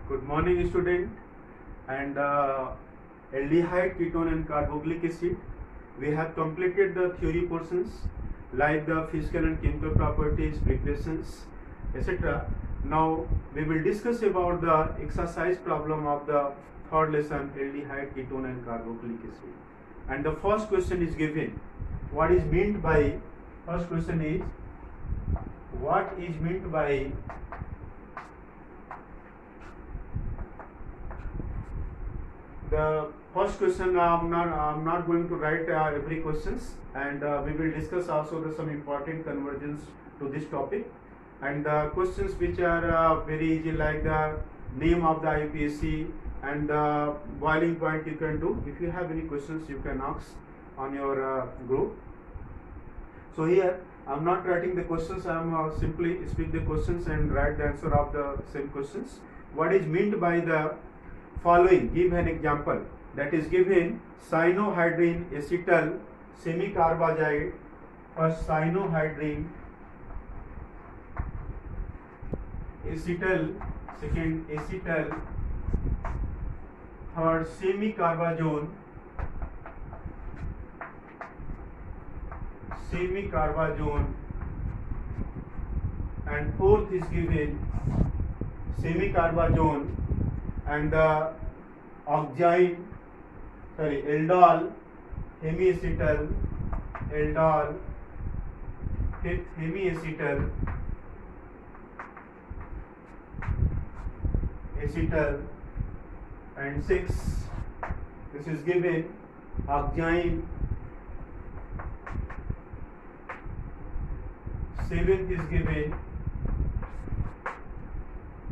Good morning, student. And aldehyde, ketone, and carboxylic acid. We have completed the theory portions like the physical and chemical properties, preparations, etc. Now we will discuss about the exercise problem of the third lesson, aldehyde, ketone, and carboxylic acid. And the first question is given. What is meant by? First question is what is meant by the first question. I'm not going to write every questions, and we will discuss also some important conversions to this topic, and the questions which are very easy, like the name of the IUPAC and the boiling point you can do. If you have any questions, you can ask on your group. So here I'm not writing the questions, I'm simply speak the questions and write the answer of the same questions. What is meant by the following? Give an example. That is given cyanohydrin acetyl semicarbazide. First cyanohydrin acetyl, second acetyl, third semicarbazone, and fourth is given semicarbazone and the aldol hemiacetal, fifth hemiacetal, acetal, and sixth, this is given oxime, seventh is given,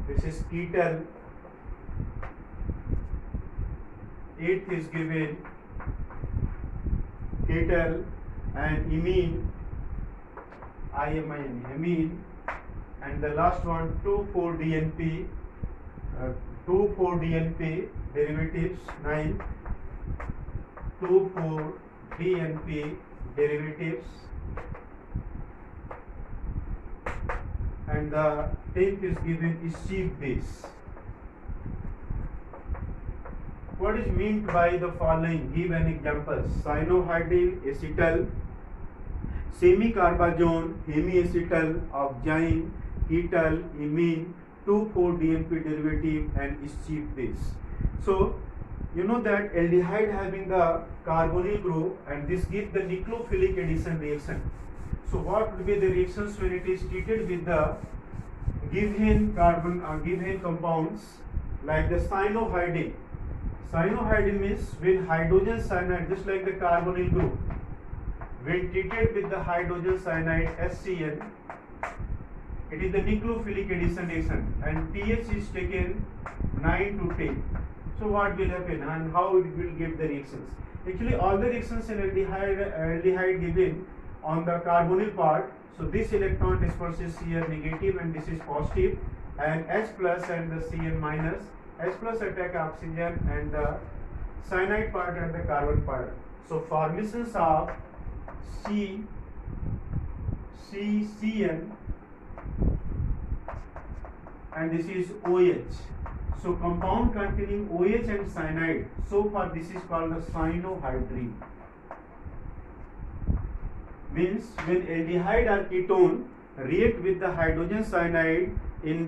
this is ketal, eighth is given ketal, and imine, amine, and the last one 2,4-DNP, 2,4-DNP derivatives 9, 2,4-DNP derivatives, and the 10th is given is sheaf base. What is meant by the following? Give an example. Cyanohydrin acetyl, semicarbazone, hemiacetal, oxime, ketal, imine, 2,4-DNP derivative, and sheaf base. So you know that aldehyde having the carbonyl group, and this gives the nucleophilic addition reaction. So what would be the reactions when it is treated with the given compounds like the cyanohydrin? Cyanohydrin means when hydrogen cyanide, just like the carbonyl group, when treated with the hydrogen cyanide HCl, it is the nucleophilic addition reaction, and pH is taken 9 to 10. So what will happen and how it will give the reactions? Actually all the reactions in aldehyde given on the carbonyl part. So this electron disperses here negative and this is positive, and H plus and the Cn minus. H plus attack oxygen and the cyanide part and the carbon part. So formations of CN, and this is OH. So compound containing OH and cyanide. So far this is called the cyanohydrin. Means when aldehyde or ketone react with the hydrogen cyanide in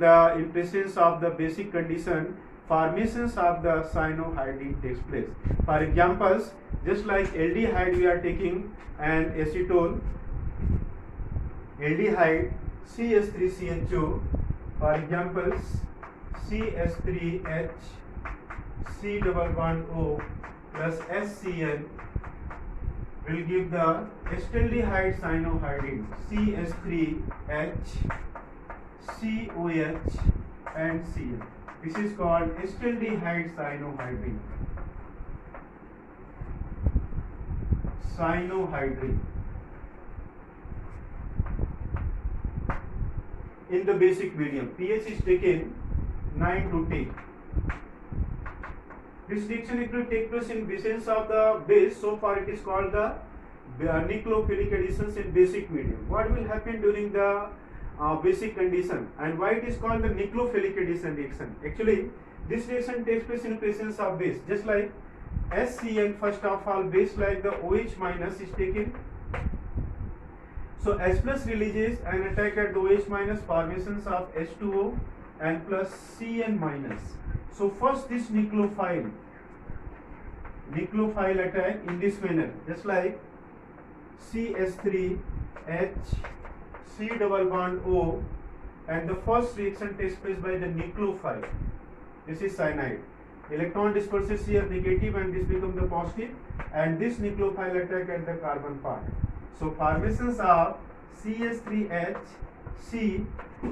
presence of the basic condition, formations of the cyanohydrin takes place. For examples, just like aldehyde, we are taking an acetone, aldehyde CH3CHO. For examples, CH3H, C double bond O plus HCl will give the acetaldehyde cyanohydrin, CH3H, COH, and Cl. This is called acetaldehyde cyanohydrin. In the basic medium, pH is taken 9 to 10. This reaction it will take place in presence of the base. So far it is called the nucleophilic additions in basic medium. What will happen during the basic condition, and why it is called the nucleophilic addition reaction? Actually, this reaction takes place in presence of base, just like SCN. First of all, base like the OH minus is taken. So H plus releases an attack at OH minus, formations of H2O and plus CN minus. So first this nucleophile attack in this manner, just like CH3H C double bond O, and the first reaction takes place by the nucleophile. This is cyanide. Electron disperses here negative and this becomes the positive, and this nucleophile attack at the carbon part. So formations are CH3H, C,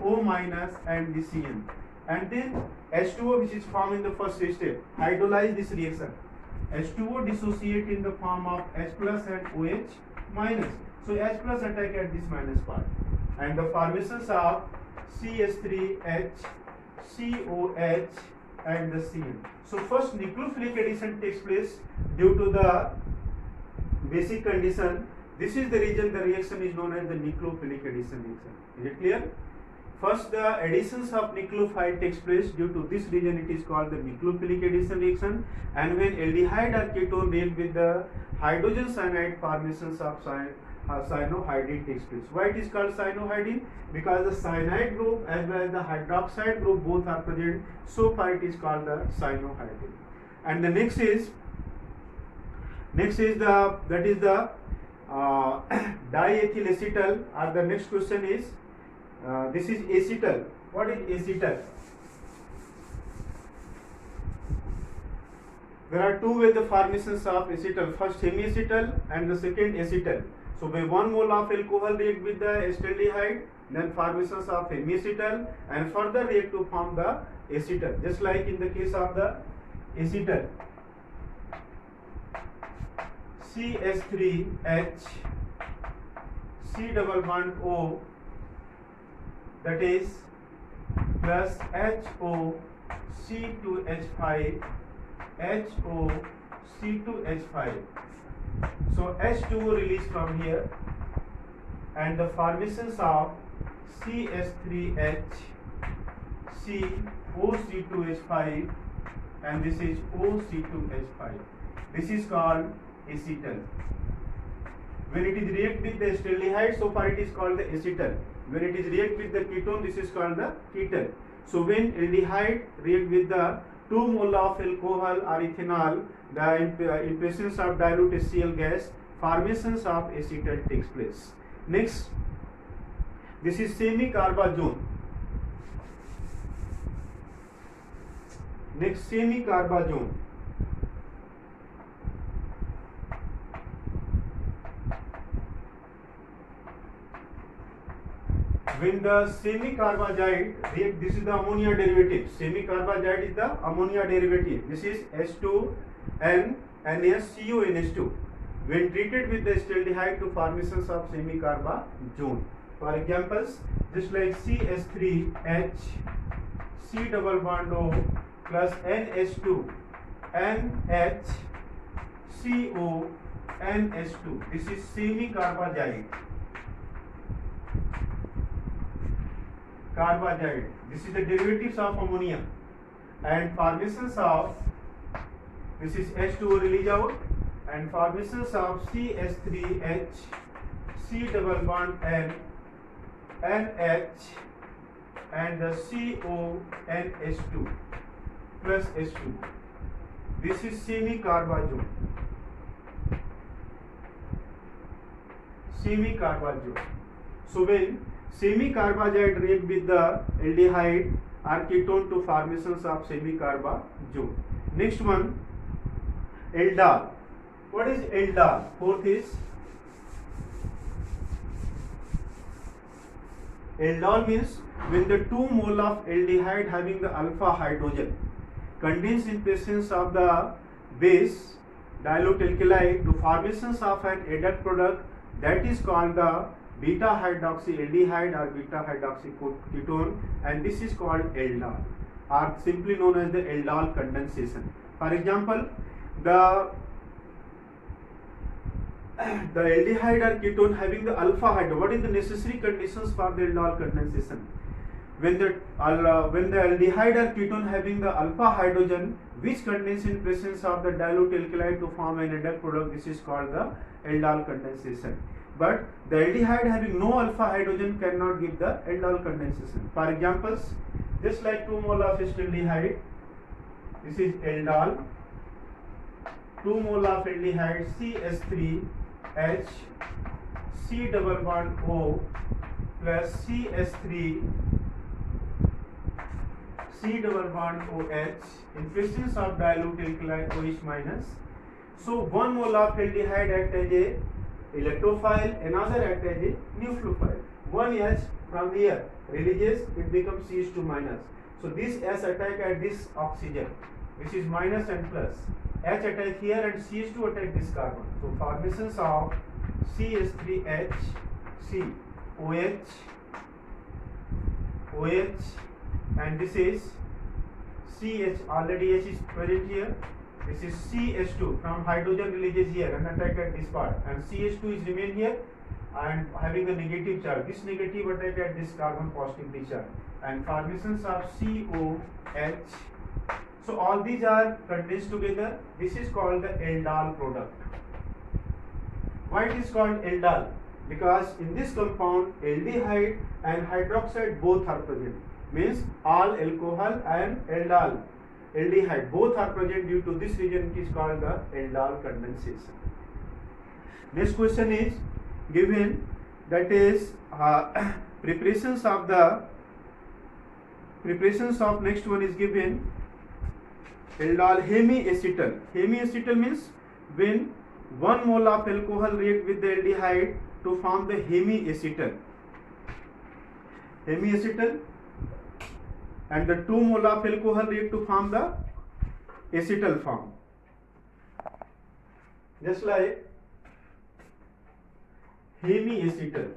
O minus and the CN. And then H2O, which is formed in the first step, hydrolyze this reaction. H2O dissociate in the form of H plus and OH minus. So H plus attack at this minus part. And the formations are CH3H, COH and the CN. So first nucleophilic addition takes place due to the basic condition. This is the region the reaction is known as the nucleophilic addition reaction. Is it clear? First the additions of nucleophile takes place due to this region, it is called the nucleophilic addition reaction, and when aldehyde or ketone react with the hydrogen cyanide, formations of cyanohydrine takes place. Why it is called cyanohydrine? Because the cyanide group as well as the hydroxide group both are present, so far it is called the cyanohydrine. And the next is the diethyl acetal, or the next question is this is acetal. What is acetal? There are two ways the formations of acetal, first hemiacetal and the second acetal. So by 1 mole of alcohol react with the acetaldehyde, then formations of hemiacetal and further react to form the acetal, just like in the case of the acetal. CH3H C double bond O, that is plus HO C2H5 HO C2H5. So H2O released from here, and the formations of CH3H C OC2H5 and this is OC2H5. This is called acetal. When it is react with the acetaldehyde, so far it is called the acetal. When it is react with the ketone, this is called the ketal. So when aldehyde react with the 2 mole of alcohol or ethanol, in presence of dilute HCl gas, formations of acetal takes place. Next, this is semi-carbazone. Next, semi-carbazone. When the semi-carbazide react, this is the ammonia derivative. Semi-carbazide is the ammonia derivative. This is H2N NaCONH2. When treated with the acetaldehyde to formations of semi-carbazone. For examples, just like CH3H C double bond O plus NH2 NHCO NH2. This is semi-carbazide. Carbazide. This is the derivatives of ammonia, and formations of this is H2O release out, and formations of CH3H C double bond N NH and the CONH2 plus H2. This is semi-carbazone. Semi-carbazone. So when semi-carbazide react with the aldehyde or ketone to formations of semi-carbazone. Next one, aldol. What is aldol? Fourth is aldol means when the 2 mole of aldehyde having the alpha hydrogen contains in presence of the base dilute alkali to formations of an adduct product, that is called the beta hydroxyaldehyde or beta hydroxyketone, and this is called aldol, or simply known as the aldol condensation. For example, the aldehyde or ketone having the alpha hydrogen. What is the necessary conditions for the aldol condensation? when the aldehyde or ketone having the alpha hydrogen which contains in presence of the dilute alkali to form an adduct product, this is called the aldol condensation. But the aldehyde having no alpha hydrogen cannot give the aldol condensation. For examples, just like 2 mole of acetaldehyde, this is aldol, 2 mole of aldehyde CH3H, C double bond O plus CH3 C double bond OH in presence of dilute alkali OH minus. So 1 mole of aldehyde act as a electrophile, another act as a nucleophile. 1 H from here releases, it becomes CH2 minus. So this S attack at this oxygen, which is minus and plus. H attack here and CH2 attack this carbon. So formations of CH3H, C, OH, and this is CH, already H is present here. This is CH2 from hydrogen releases here and attack at this part, and CH2 is remain here and having a negative charge. This negative attack at this carbon positively charge, and formations of COH. So all these are condensed together. This is called the aldol product. Why it is called aldol? Because in this compound aldehyde and hydroxide both are present. Means all alcohol and aldol, aldehyde both are present. Due to this reason it is called the aldol condensation. Next question is given, that is preparations of next one is given aldol hemiacetal. Hemiacetal means when 1 mole of alcohol react with the aldehyde to form the hemiacetal, and the 2 mole of alcohol react to form the acetal form. Just like hemiacetal,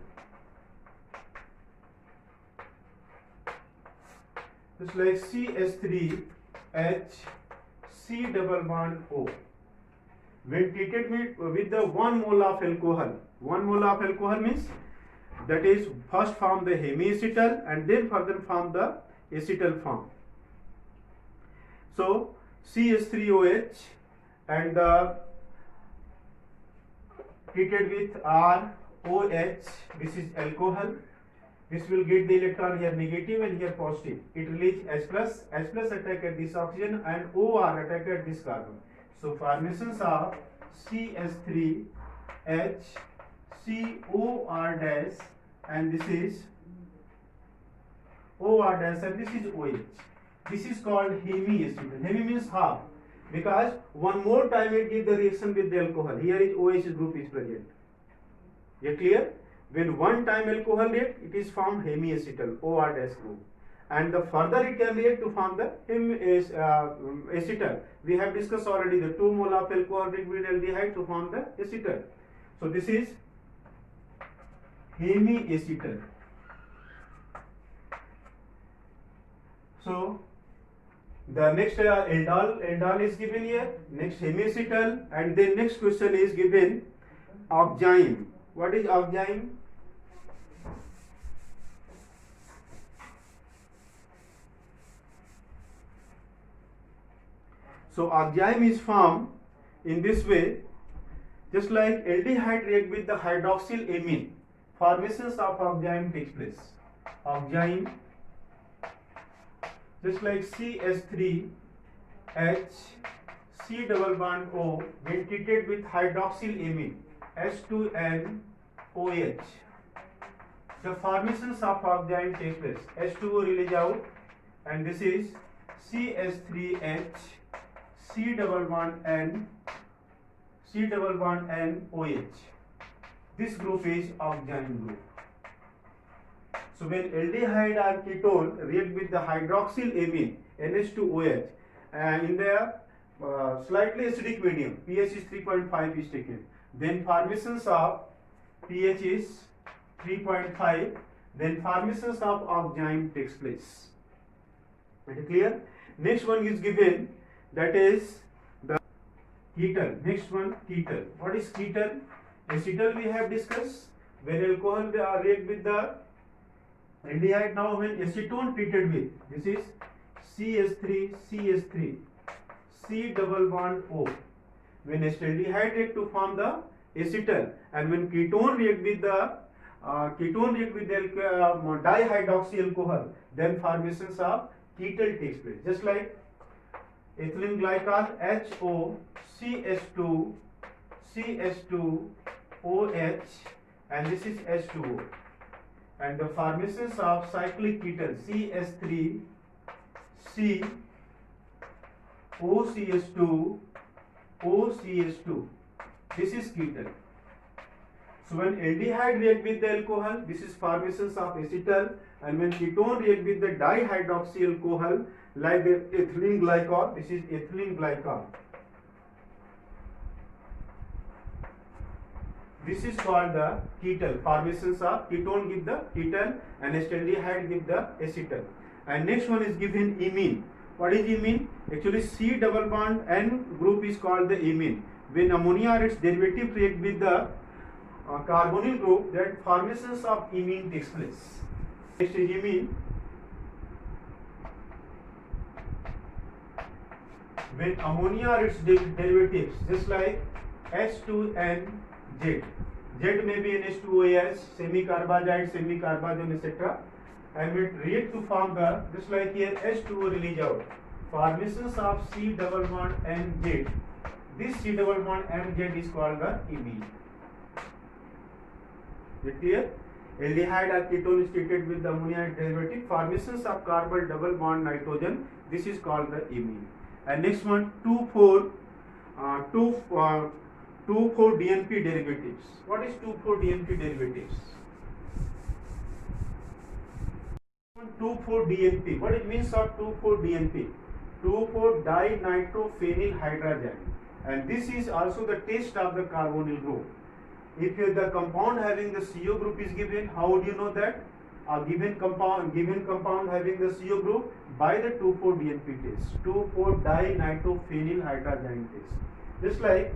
just like CH3H, C double bond O. When treated with the 1 mole of alcohol, 1 mole of alcohol means that is first form the hemiacetal and then further form the acetal form. So CH3OH and the treated with ROH, this is alcohol. This will get the electron here negative and here positive. It release H plus attack at this oxygen and OR attack at this carbon. So formations of CH3H, COR dash, and this is OR dash, and this is OH. This is called hemiacetal. Hemi means half, because one more time it gives the reaction with the alcohol. Here is OH group is present. You clear? When one time alcohol react, it is formed hemiacetal, OR dash group. And the further it can react to form the acetal. We have discussed already the 2 mole of alcohol react with aldehyde to form the acetal. So this is hemiacetal. So the next aldol is given here, next hemiacetal, and then next question is given oxime. What is oxime? So oxime is formed in this way, just like aldehyde react with the hydroxyl amine, formations of oxime takes place. Oxime, just like CH3H, C double bond O, when treated with hydroxyl amine, H2NOH, the formations of oxime take place. H2O release out, and this is CH3H, C double bond N, OH. This group is oxime group. So when aldehyde or ketone react with the hydroxyl amine, NH2OH, and in the slightly acidic medium, pH is 3.5 is taken, then formations of pH is 3.5, then formations of oxime takes place. Is it clear? Next one is given, that is the ketone. Next one, ketone. What is ketone? Acetal we have discussed. When alcohol react with the Aldehyde now when acetone treated with, this is CH3, CH3, C double bond O. When acetaldehyde react to form the acetal, and when ketone react with the dihydroxy alcohol, then formations of ketal takes place. Just like ethylene glycol HO CH2 CH2 OH, and this is H2O, and the formations of cyclic ketal CH3 C OCH2 OCH2, this is ketal. So when aldehyde react with the alcohol, this is formations of acetal, and when ketone react with the dihydroxy alcohol, like the ethylene glycol, this is ethylene glycol. This is called the ketal. Formations of ketone give the ketal and acetaldehyde give the acetal. And next one is given imine. What is imine? Actually C double bond N group is called the imine. When ammonia or its derivative react with the carbonyl group, that formations of imine takes place. Next is imine. When ammonia or its derivatives, just like H2NZ, Z may be NH2OH, semi-carbazide, semi-carbazone, etc. And it react to form the, just like here H2O release out. Formations of C double bond NZ. This C double bond NZ is called the imine. Is it clear? Aldehyde or ketone is treated with the ammonia derivative. Formations of carbon double bond nitrogen. This is called the imine. And next one, 2,4-DNP derivatives. What is 2,4-DNP derivatives? 2,4-DNP. What it means of 2,4-DNP? 2,4-dinitrophenylhydrazine. And this is also the test of the carbonyl group. If the compound having the CO group is given, how would you know that? A given compound having the CO group by the 2,4-DNP test, 2,4-dinitrophenylhydrazine test. Just like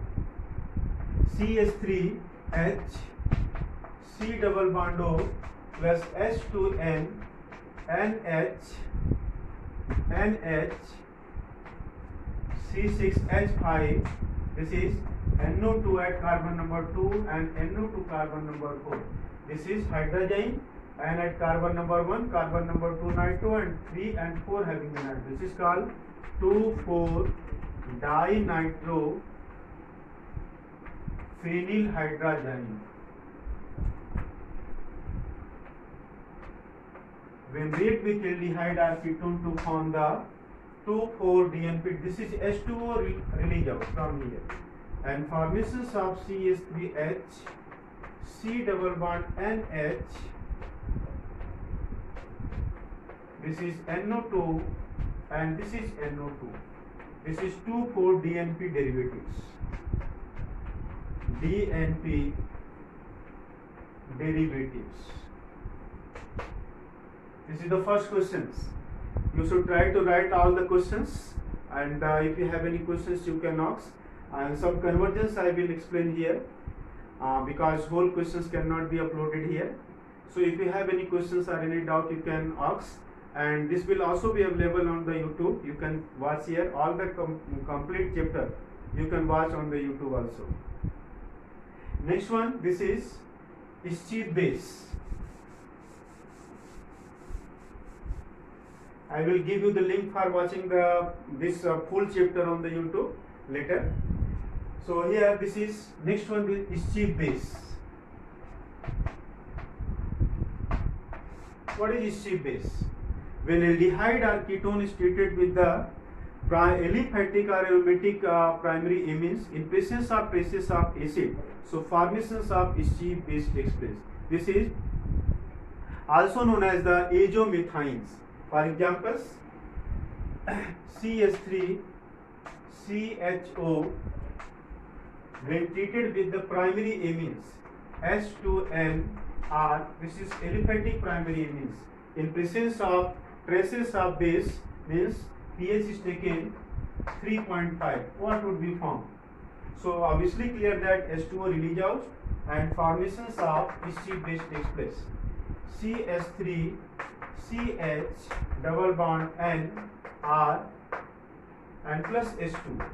CH3H C double bond O plus H2N NH C6H5. This is NO2 at carbon number 2 and NO2 carbon number 4. This is hydrazine, and at carbon number 1, carbon number 2 nitro, and 3 and 4 having the nitro. This is called 2,4-dinitrophenylhydrazine. When react with aldehyde or ketone to form the 2,4-DNP, this is H2O release out from here. And formations of CH3H, C double bond NH, this is NO2 and this is NO2. This is 2,4-DNP derivatives. DNP derivatives. This is the first questions. You should try to write all the questions, and if you have any questions you can ask. And some conversions I will explain here because whole questions cannot be uploaded here. So if you have any questions or any doubt, you can ask, and this will also be available on the YouTube. You can watch here all the complete chapter. You can watch on the YouTube also. Next one, this is Schiff base. I will give you the link for watching this full chapter on the YouTube later. So here this is next one is Schiff base. What is Schiff base? When aldehyde or ketone is treated with the aliphatic or aromatic primary amines in presence of traces of acid, so formations of Schiff base takes place. This is also known as the azomethynes. For examples, CH3 CHO when treated with the primary amines H2N R, this is aliphatic primary amines in presence of traces of base, means pH is taken 3.5. What would be formed? So obviously clear that H2O release out and formations of Schiff base takes place. CH3 CH double bond N R and plus H2.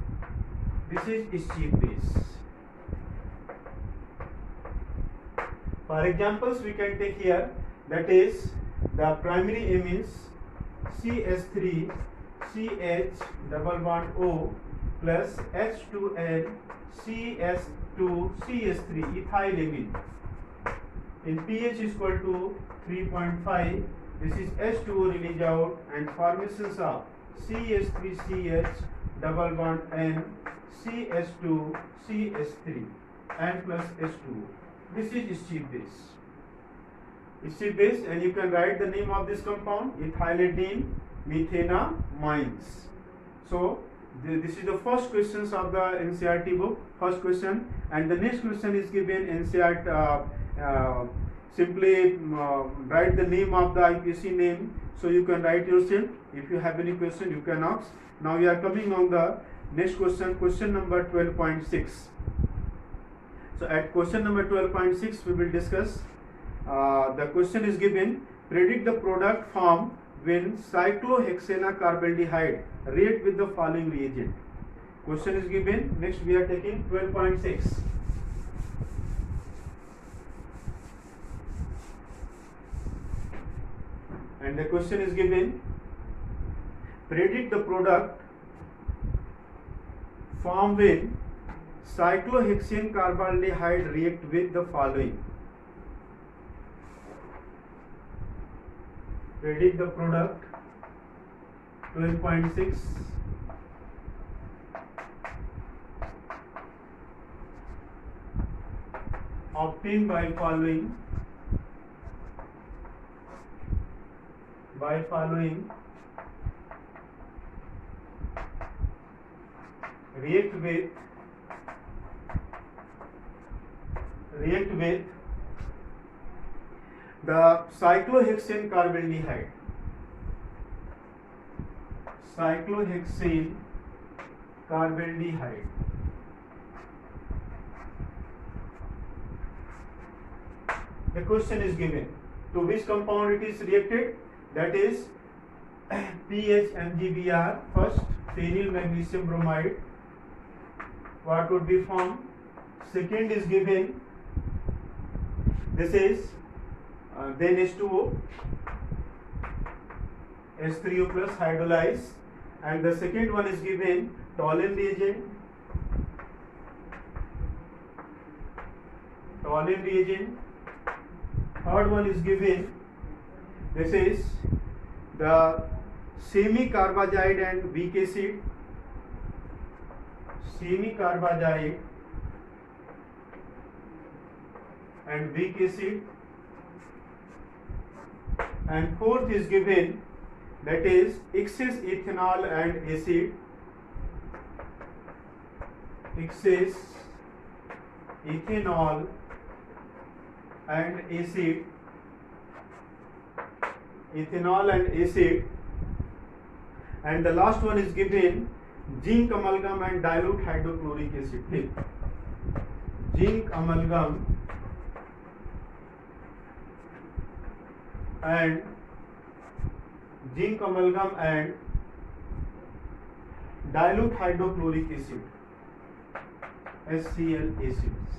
This is sheaf base. For examples, we can take here, that is the primary amines CH3 CH double bond O plus H2N CS2 CH3 ethyl amine. In pH is equal to 3.5. This is H2O release out and formations of CH3CH double bond N CH2 CH3 and plus H2O. This is sheaf base. Sheaf base, and you can write the name of this compound, ethyladenine methanamines. So this is the first questions of the NCERT book, first question, and the next question is given NCERT. Simply write the name of the IPC name, so you can write yourself. If you have any question, you can ask. Now we are coming on the next question, question number 12.6. So at question number 12.6 we will discuss. The question is given, predict the product form when cyclohexane carbaldehyde react with the following reagent. Question is given. Next we are taking 12.6. And the question is given, predict the product form when cyclohexane carbaldehyde react with the following. Predict the product. 12.6. Obtained by following. React with the cyclohexane carbaldehyde. The question is given, to which compound it is reacted, that is PHMgBr. First, phenyl magnesium bromide, what would be formed. Second is given, this is then H2O, H3O plus hydrolyze, and the second one is given toluene reagent. Third one is given, this is the semi-carbazide and weak acid. And fourth is given, that is excess ethanol and acid. And the last one is given zinc amalgam and dilute hydrochloric acid. Zinc amalgam and dilute hydrochloric acid, HCl acids.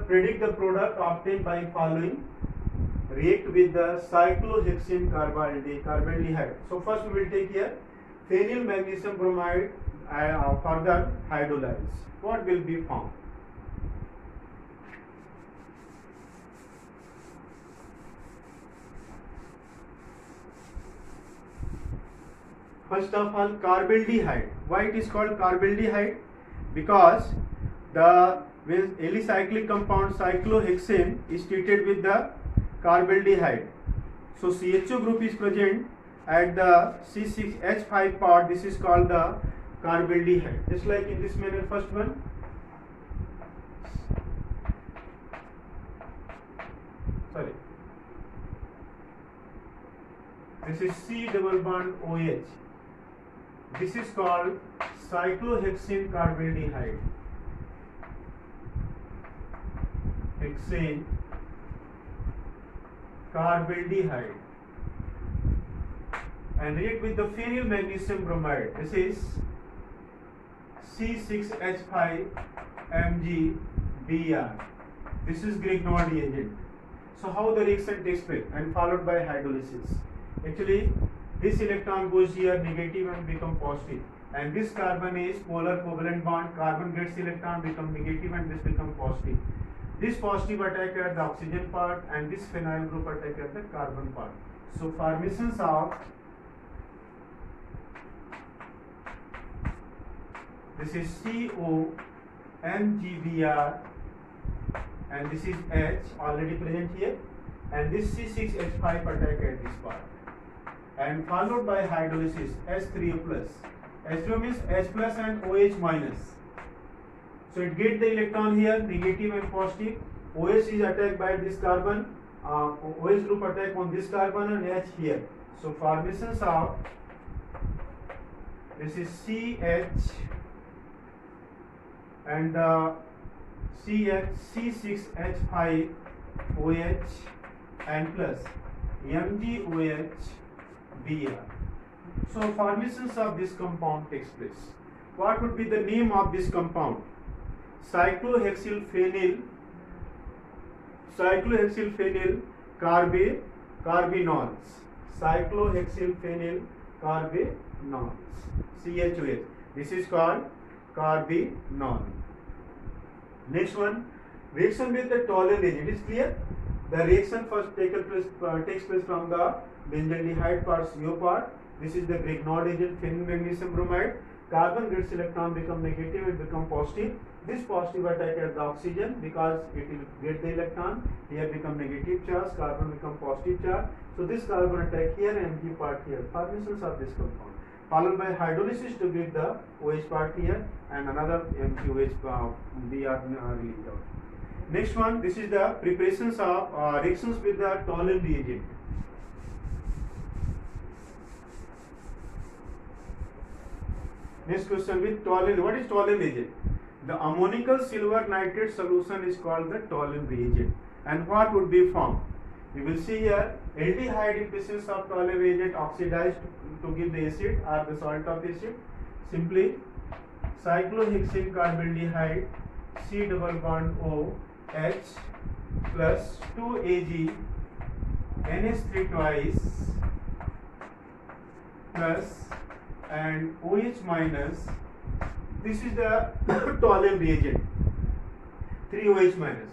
Predict the product obtained by following. React with the cyclohexane carbaldehyde. So first we will take here phenyl magnesium bromide, further hydrolyze. What will be formed? First of all, carbaldehyde. Why it is called carbaldehyde? Because the alicyclic compound cyclohexane is treated with the carbaldehyde. So CHO group is present at the C6H5 part. This is called the carbaldehyde. Just like in this manner, first one. This is C double bond OH. This is called cyclohexane carbaldehyde. Hexane carbaldehyde and react with the phenyl magnesium bromide. This is C6H5 MgBr. This is Grignard reagent. So how the reaction takes place and followed by hydrolysis. Actually, this electron goes here negative and become positive, and this carbon is polar covalent bond. Carbon gets electron, become negative, and this become positive. This positive attack at the oxygen part, and this phenyl group attack at the carbon part. So formations of this is COMgBr, and this is H already present here, and this C6H5 attack at this part, and followed by hydrolysis H3O plus. H3O means H plus and OH minus. So it get the electron here negative and positive. OH is attacked by this carbon, OH group attack on this carbon and H here. So formations of this is CH and C6H5 OH and plus MgOH Br. So formations of this compound takes place. What would be the name of this compound? Cyclohexylphenyl carbenols. Cyclohexylphenyl carbenols. CHOH. This is called carbinol. Next one, reaction with the toluene agent. Is clear? The reaction first takes place from the benzaldehyde part, CO part. This is the Grignard agent, phenyl magnesium bromide. Carbon gets electron, become negative, it become positive. This positive attack at the oxygen because it will get the electron. Here become negative charge, carbon become positive charge. So this carbon attack here and Mg part here. Formations of this compound. Followed by hydrolysis to get the OH part here and another MgOH Br released out. Next one, this is the preparations of reactions with the toluene reagent. Next question with toluene. What is toluene agent? The ammonical silver nitrate solution is called the toluene reagent. And what would be formed? You will see here aldehyde in presence of toluene reagent oxidized to give the acid or the salt of acid. Simply cyclohexane carbaldehyde C double bond O H plus 2 Ag NH3 twice plus and OH minus. This is the toluene reagent, 3 OH minus,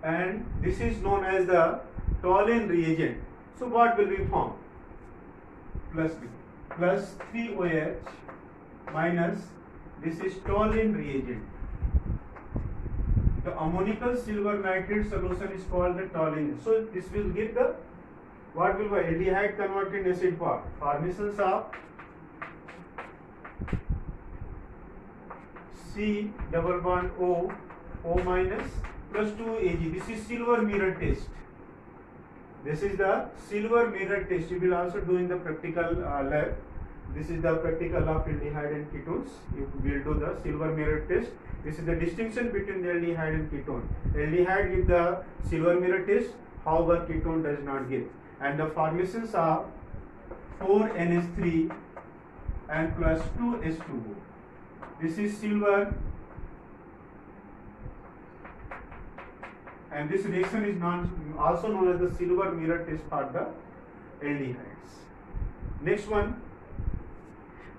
and this is known as the toluene reagent. So what will be formed? Plus 3 OH minus, this is toluene reagent. The ammonical silver nitrate solution is called the toluene. So this will give the what will be aldehyde converted acid part. Formations of C double bond O minus plus 2 Ag. This is silver mirror test. This is the silver mirror test. You will also do in the practical lab. This is the practical of aldehyde and ketones. You will do the silver mirror test. This is the distinction between the aldehyde and ketone. Aldehyde gives the silver mirror test, however ketone does not give. And the formations are 4NH3 and plus 2H2O. This is silver, and this reaction is also known as the silver mirror test for the aldehydes. Next one,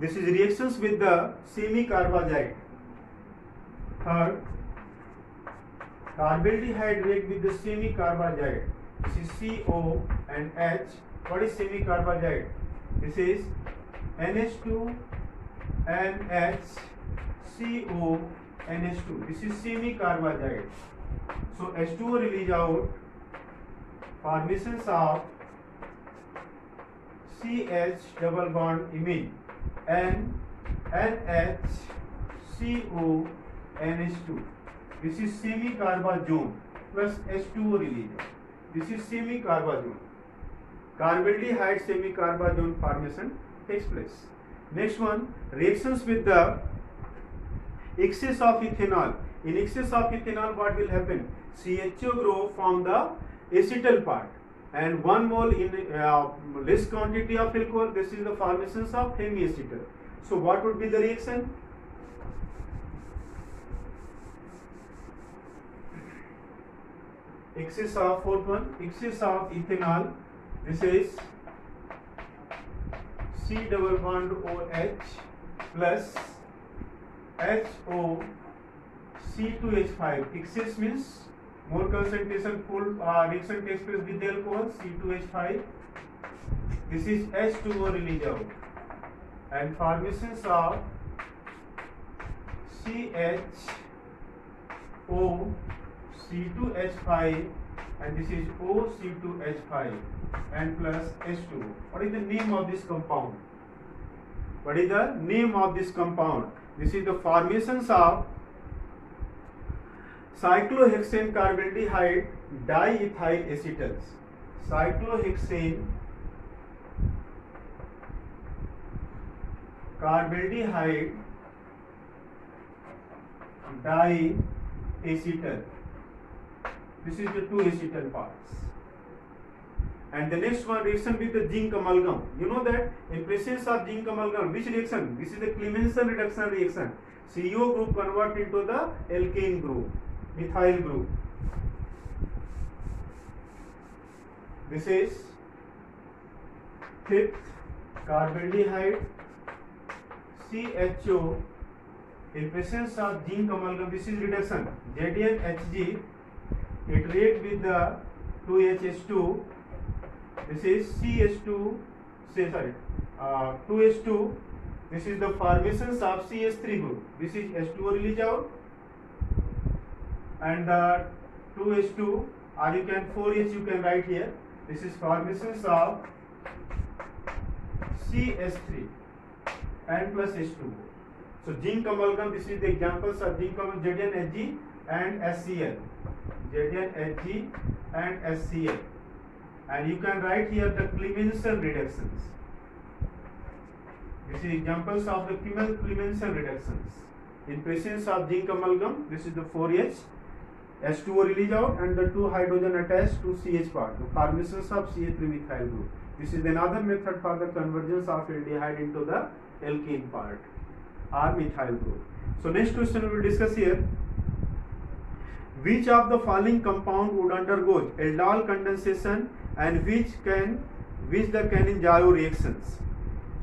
this is reactions with the semi-carbazide. Third, carbaldehyde react with the semi-carbazide. This is CO and H. What is semi-carbazide? This is NH2 NH CO NH2. This is semi-carbazide. So H2O release out. Formations of CH double bond imine and NH CO NH2. This is semi-carbazone plus H2O release. This is semi-carbazone. Carbaldehyde semi-carbazone formation takes place. Next one, reactions with the excess of ethanol. In excess of ethanol, what will happen? CHO group from the acetal part, and 1 mole in less quantity of alcohol. This is the formation of hemiacetal. So what would be the reaction? Excess of fourth one, excess of ethanol. This is C double bond OH plus HO C2H5. Excess means more concentration, full reaction takes place with the alcohol, C2H5. This is H2O release out, and formations of CHO C2H5, and this is OC2H5 and plus H2O. What is the name of this compound? What is the name of this compound? This is the formations of cyclohexane carbondehyde diethyl acetals. Cyclohexane carbondehyde diacetal. This is the two acetal parts. And the next one, reaction with the zinc amalgam. You know that in presence of zinc amalgam, which reaction? This is the Clemmensen reduction reaction. CO group convert into the alkane group, methyl group. This is fifth carbondehyde CHO in presence of zinc amalgam. This is reduction. ZnHg, it react with the 2HH2. This is CH2, 2H2. This is the formations of CH3 group. This is H2O release out, and 2H2, or you can 4H you can write here. This is formations of CH3 and plus H2O. So zinc amalgam, this is the examples of zinc amalgam, ZnHg and SCl. ZnHg and SCl. And you can write here the Clemmensen reductions. This is examples of the Clemmensen reductions. In presence of zinc amalgam, this is the 4H, H2O release out, and the 2 hydrogen attached to CH part, the formations of CH3 methyl group. This is another method for the convergence of aldehyde into the alkane part or methyl group. So next question we will discuss here. Which of the following compound would undergo aldol condensation, and which the Cannizzaro reactions?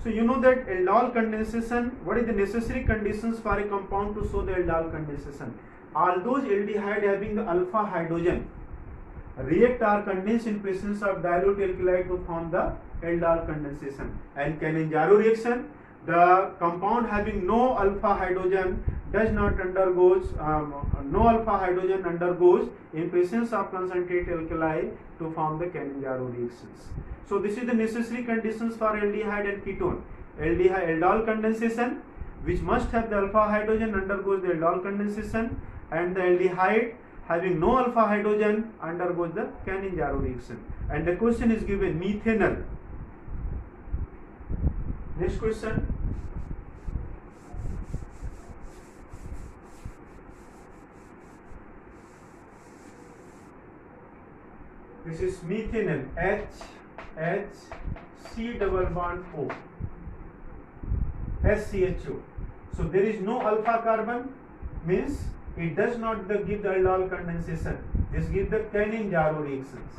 So you know that aldol condensation, what is the necessary conditions for a compound to show the aldol condensation? All those aldehyde having the alpha hydrogen react or condense in presence of dilute alkali to form the aldol condensation. And Cannizzaro reaction, the compound having no alpha hydrogen does not undergoes no alpha hydrogen undergoes in presence of concentrated alkali to form the Cannizzaro reactions. So this is the necessary conditions for aldehyde and ketone. Aldol condensation, which must have the alpha hydrogen, undergoes the aldol condensation, and the aldehyde having no alpha hydrogen undergoes the Cannizzaro reaction. And the question is given methanol. Next question. This is methanol, C double bond O, SCHO. So there is no alpha carbon, means it does not give the aldol condensation. This gives the Cannizzaro reactions.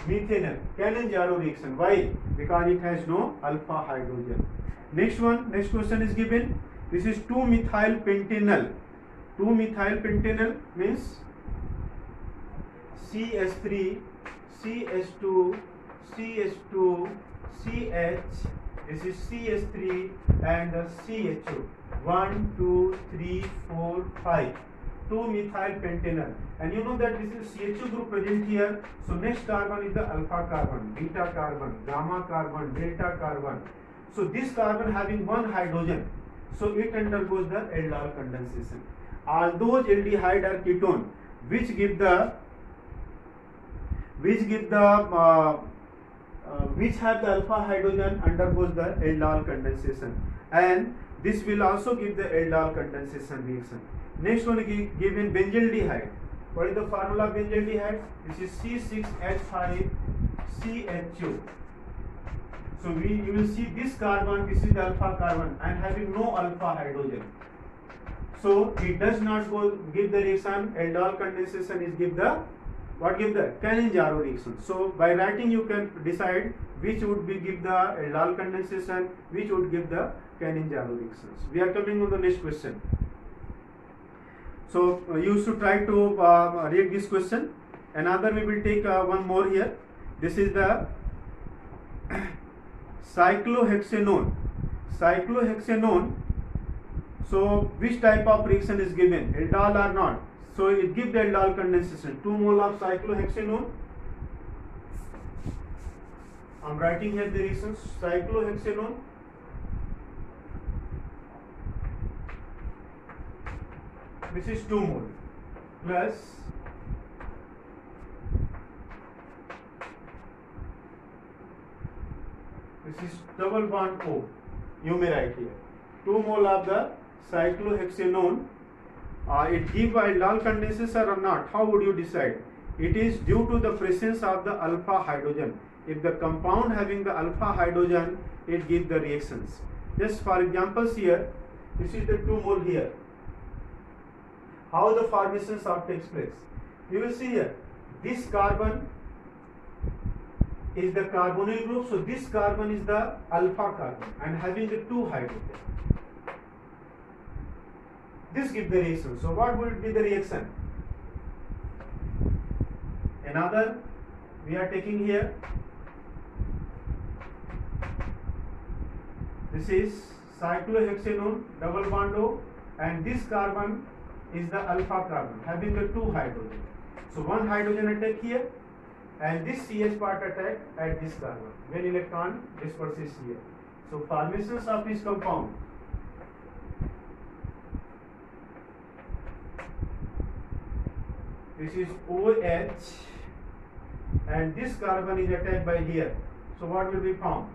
Methanol, Cannizzaro reaction. Why? Because it has no alpha hydrogen. Next one, next question is given. This is 2-methyl pentanol. 2-methyl pentanol means CH3, CH2, CH2, CH. This is CH3 and the CHO. 1, 2, 3, 4, 5. 2-methyl pentanol. And you know that this is CHO group present here. So next carbon is the alpha carbon, beta carbon, gamma carbon, delta carbon. So this carbon having one hydrogen, so it undergoes the aldol condensation. All those aldehyde or ketone which have the alpha hydrogen undergoes the aldol condensation, and this will also give the aldol condensation reaction. Next one is given benzaldehyde. What is the formula of benzaldehyde? This is C6H5CHO. So you will see this carbon, this is the alpha carbon and having no alpha hydrogen. So it does not give the reaction. Aldol condensation is give the Cannizzaro reaction. So by writing you can decide which would be give the aldol condensation, which would give the Cannizzaro reactions. We are coming on the next question. So you should try to read this question. Another we will take one more here. This is the cyclohexanone. So which type of reaction is given? Aldol or not? So it gives the aldol condensation. 2 mole of cyclohexanone. I am writing here the reactions. Cyclohexanone this is 2 mole plus this is double bond O. You may write here 2 mole of the cyclohexanone. It gives aldol condensation or not? How would you decide? It is due to the presence of the alpha hydrogen. If the compound having the alpha hydrogen, it gives the reactions. Just for examples here, this is the 2 mole here. How the formations of takes place? You will see here, this carbon is the carbonyl group, so this carbon is the alpha carbon and having the 2 hydrogen. This gives the reaction. So what would be the reaction? Another we are taking here. This is cyclohexanone double bond O and this carbon is the alpha carbon having the 2 hydrogen. So 1 hydrogen attack here and this CH part attack at this carbon when electron disperses here. So formations of this compound. This is OH and this carbon is attacked by here. So what will be found?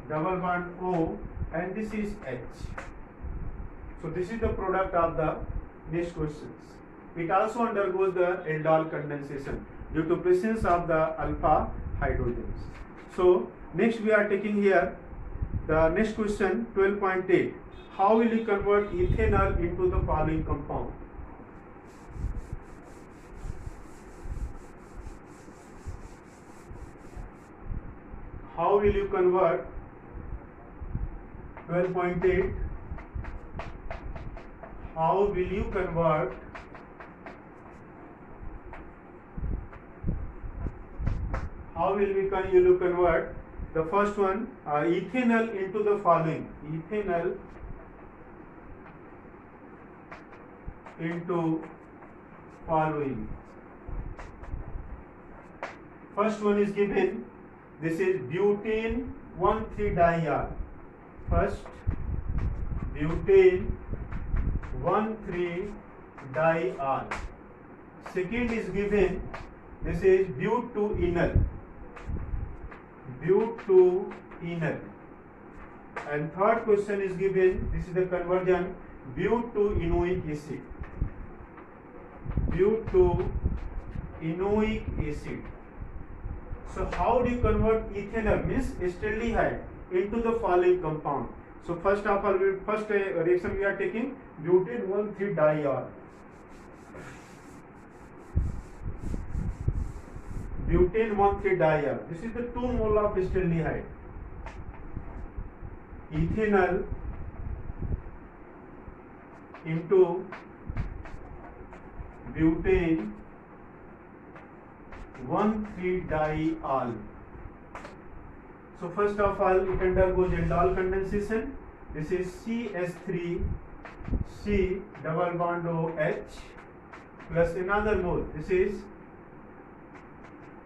Double bond O and this is H. So this is the product of the next questions. It also undergoes the aldol condensation due to presence of the alpha hydrogens. So next we are taking here the next question 12.8. How will you convert ethanol into the following compound? How will you convert 12.8? How will you convert the first one ethanol into the following? Ethanol into following. First one is given. This is butane 1,3-diol. First, butane 1,3-diol. Second is given. This is butenol. And third question is given. This is the conversion butanoic acid. Butanoic acid. So how do you convert ethanol means acetaldehyde into the following compound? So first of all, first reaction we are taking butane 1,3-diol. Butane 1,3-diol. This is the 2 mole of acetaldehyde. Ethanol into butane 1,3-diol. So first of all, it undergoes aldol condensation. This is CH3C double bond OH plus another mole. This is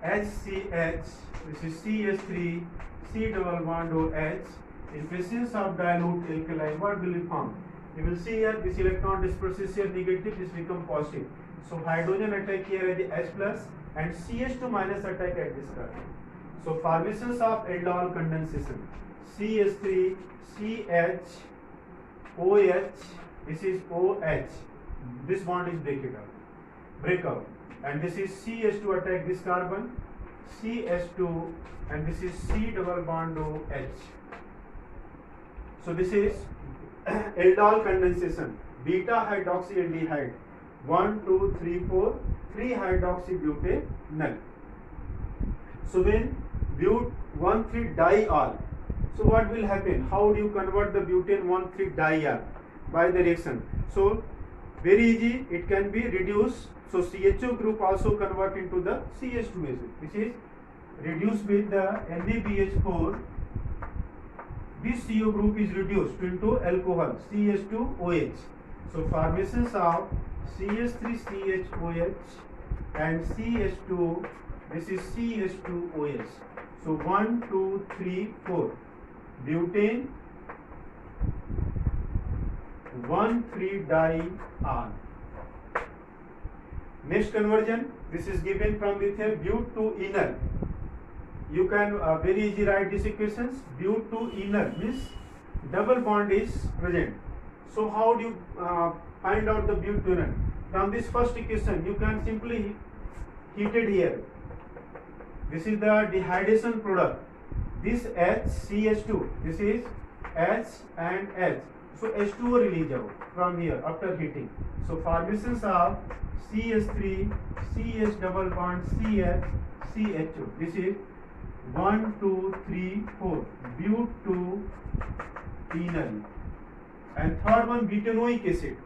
HCH. This is CH3C double bond OH. In presence of dilute alkali, what will be found? You will see here this electron disperses here negative, this becomes positive. So hydrogen attack here at the H plus and CH2 minus attack at this carbon. So formations of aldol condensation CH3 CH OH This is OH. This bond is break up. And this is CH2 attack this carbon, CH2, and this is C double bond OH. So this is aldol condensation, beta hydroxyaldehyde, 1, 2, 3, 4, 3 hydroxybutanol. So then but 1,3-diol. So what will happen? How do you convert the butane 1,3-diol? By the reaction. So very easy, it can be reduced. So CHO group also convert into the CH2 acid, which is reduced with the NaBH4. This CO group is reduced into alcohol CH2OH. So formations of CH3CHOH and CH2. This is CH2OH. So 1, 2, 3, 4. Butane 1,3-diol. Next conversion, this is given from but to enol. You can very easy write these equations. But to enol means double bond is present. So how do you find out the but to enol? From this first equation, you can simply heat it here. This is the dehydration product. This HCH2, this is H and H. So H2O release out from here after heating. So formations of CH3, CH double bond CH, CHO. This is 1, 2, 3, 4. But to enol. And third one, butanoic acid.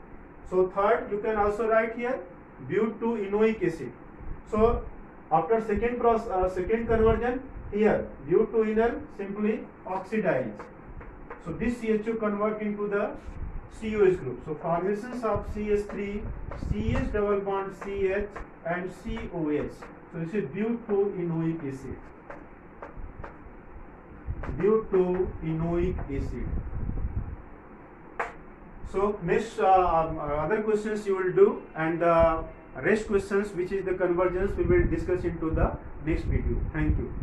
So third, you can also write here but to enoic acid. So after second conversion, here but to enol simply oxidize. So this CHO convert into the COH group. So formations of CH3, CH double bond CH and COH. So this is but to enoic acid. But to enoic acid. So next other questions you will do, and rest questions, which is the convergence, we will discuss into the next video. Thank you.